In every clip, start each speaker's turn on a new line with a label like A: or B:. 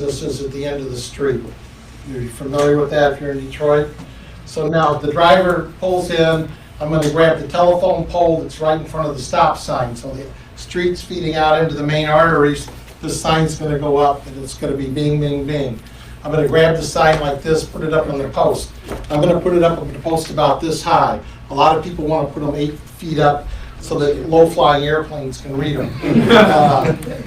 A: This is at the end of the street. You're familiar with that if you're in Detroit? So now the driver pulls in, I'm going to grab the telephone pole that's right in front of the stop sign. So the street's feeding out into the main arteries, this sign's going to go up and it's going to be bing, bing, bing. I'm going to grab the sign like this, put it up on the post. I'm going to put it up on the post about this high. A lot of people want to put them 8 feet up so that low-flying airplanes can read them.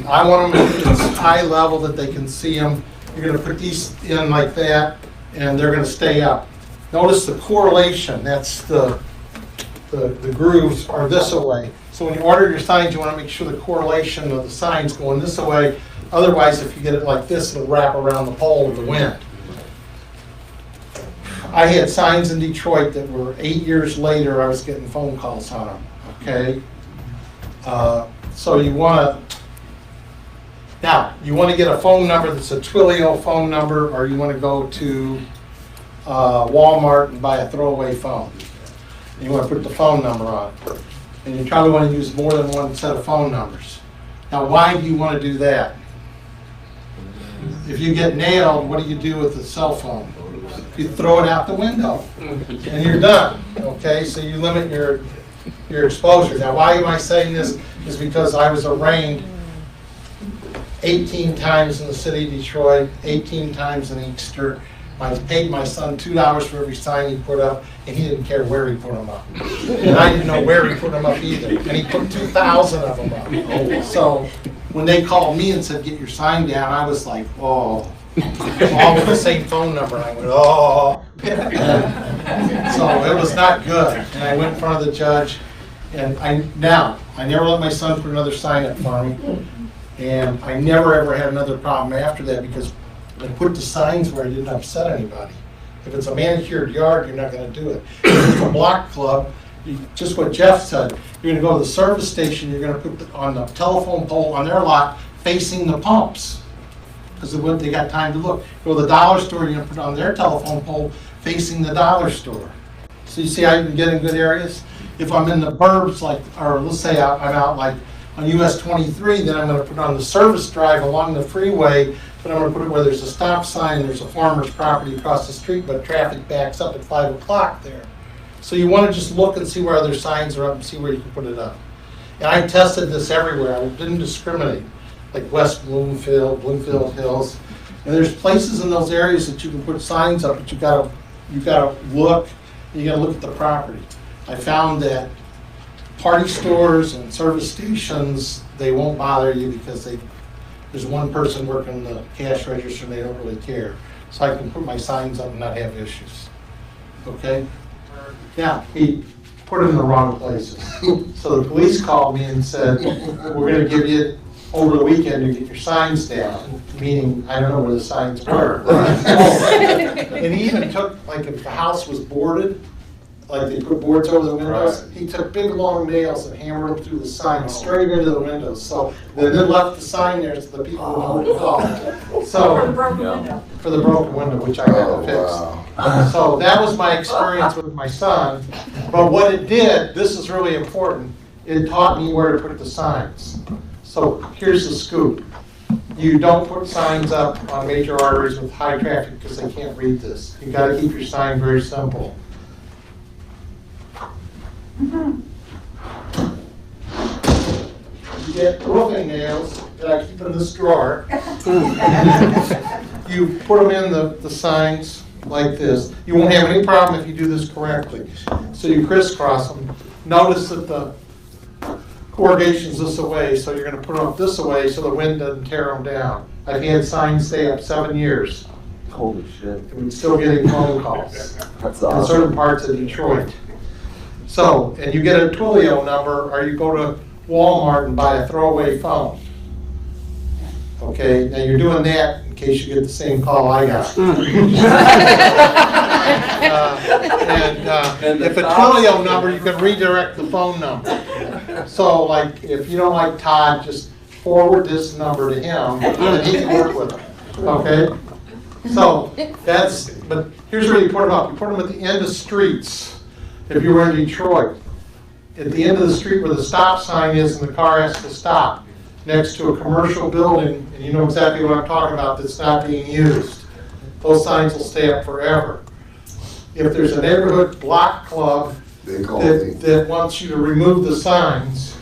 A: I want them at this high level that they can see them. You're going to put these in like that, and they're going to stay up. Notice the correlation. That's the grooves are this way. So when you order your signs, you want to make sure the correlation of the signs going this way. Otherwise, if you get it like this, it'll wrap around the pole with the wind. I had signs in Detroit that were 8 years later, I was getting phone calls on them, okay? So you want to get a phone number that's a Twilio phone number, or you want to go to Walmart and buy a throwaway phone. You want to put the phone number on it. And you probably want to use more than one set of phone numbers. Now, why do you want to do that? If you get nailed, what do you do with the cell phone? You throw it out the window, and you're done. Okay, so you limit your exposure. Now, why am I saying this? Is because I was arraigned 18 times in the city of Detroit, 18 times in Inkster. I paid my son $2 for every sign he put up, and he didn't care where he put them up. And I didn't know where he put them up either. And he put 2,000 of them up. So when they called me and said, get your sign down, I was like, oh. All with the same phone number. And I went, oh. So it was not good. And I went in front of the judge. And I never let my son put another sign up for me. And I never ever had another problem after that because I put the signs where I didn't upset anybody. If it's a manicured yard, you're not going to do it. If it's a block club, just what Jeff said, you're going to go to the service station, you're going to put on the telephone pole on their lot facing the pumps. Because they got time to look. Go to the dollar store, you're going to put it on their telephone pole facing the dollar store. So you see how you can get in good areas? If I'm in the burbs, or let's say I'm out like on US 23, then I'm going to put it on the service drive along the freeway, but I'm going to put it where there's a stop sign, there's a farmer's property across the street, but traffic backs up at 5 o'clock there. So you want to just look and see where other signs are up and see where you can put it up. And I tested this everywhere. I didn't discriminate, like West Bloomfield Hills. And there's places in those areas that you can put signs up, but you gotta look, you gotta look at the property. I found that party stores and service stations, they won't bother you because there's one person working the cash register and they don't really care. So I can put my signs up and not have issues. Okay? Yeah, he put them in the wrong places. So the police called me and said, we're going to give you over the weekend to get your signs down, meaning I don't know where the signs were. And he even took, like if the house was boarded, like they put boards over the windows, he took big long nails and hammered them through the sign straight into the windows. So they then left the sign there so the people would know to call. So for the broken window. For the broken window, which I had to fix. Wow. So that was my experience with my son. But what it did, this is really important, it taught me where to put the signs. So here's the scoop. You don't put signs up on major arteries with high traffic because they can't read this. You got to keep your sign very simple. You get roofing nails that I keep in this drawer. You put them in the signs like this. You won't have any problem if you do this correctly. So you crisscross them. Notice that the corrugation's this away, so you're going to put them up this away so the wind doesn't tear them down. I've had signs stay up 7 years.
B: Holy shit.
A: And we're still getting phone calls.
B: That's awesome.
A: In certain parts of Detroit. So, and you get a Twilio number, or you go to Walmart and buy a throwaway phone. Okay, now you're doing that in case you get the same call I got. And if a Twilio number, you can redirect the phone number. So, like, if you don't like Todd, just forward this number to him, and he can work with him. Okay? So, but here's where you put them up. You put them at the end of streets. If you were in Detroit, at the end of the street where the stop sign is and the car has to stop, next to a commercial building, and you know exactly what I'm talking about, that's not being used, those signs will stay up forever. If there's a neighborhood block club that wants you to remove the signs,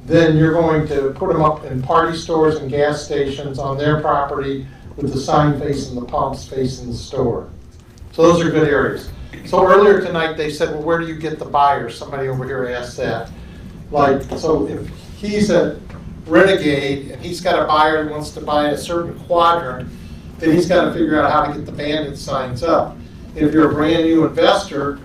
A: then you're going to put them up in party stores and gas stations on their property with the sign facing the pumps facing the store. So those are good areas. So earlier tonight they said, well, where do you get the buyers? Somebody over here asked that. Like, so if he's a renegade and he's got a buyer that wants to buy a certain quadrant, then he's got to figure out how to get the Bandit signs up. If you're a brand new investor,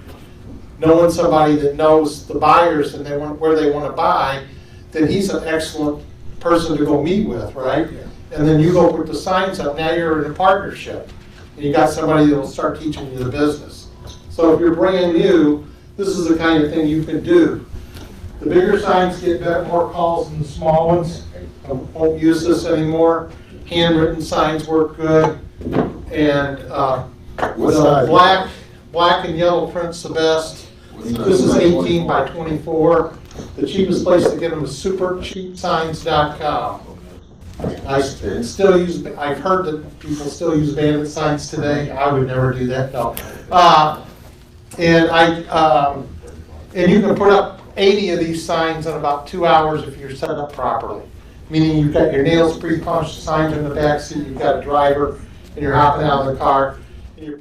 A: knowing somebody that knows the buyers and where they want to buy, then he's an excellent person to go meet with, right? And then you go put the signs up. Now you're in a partnership. And you got somebody that will start teaching you the business. So if you're brand new, this is the kind of thing you can do. The bigger signs get more calls than the small ones. I won't use this anymore. Handwritten signs work good. And the black and yellow print's the best. This is 18 by 24. The cheapest place to get them is supercheapsigns.com. I've heard that people still use Bandit signs today. I would never do that, no. And you can put up 80 of these signs in about 2 hours if you're set up properly. Meaning you've got your nails pre-punched, signs in the back seat, you've got a driver, and you're hopping out of the car. And you're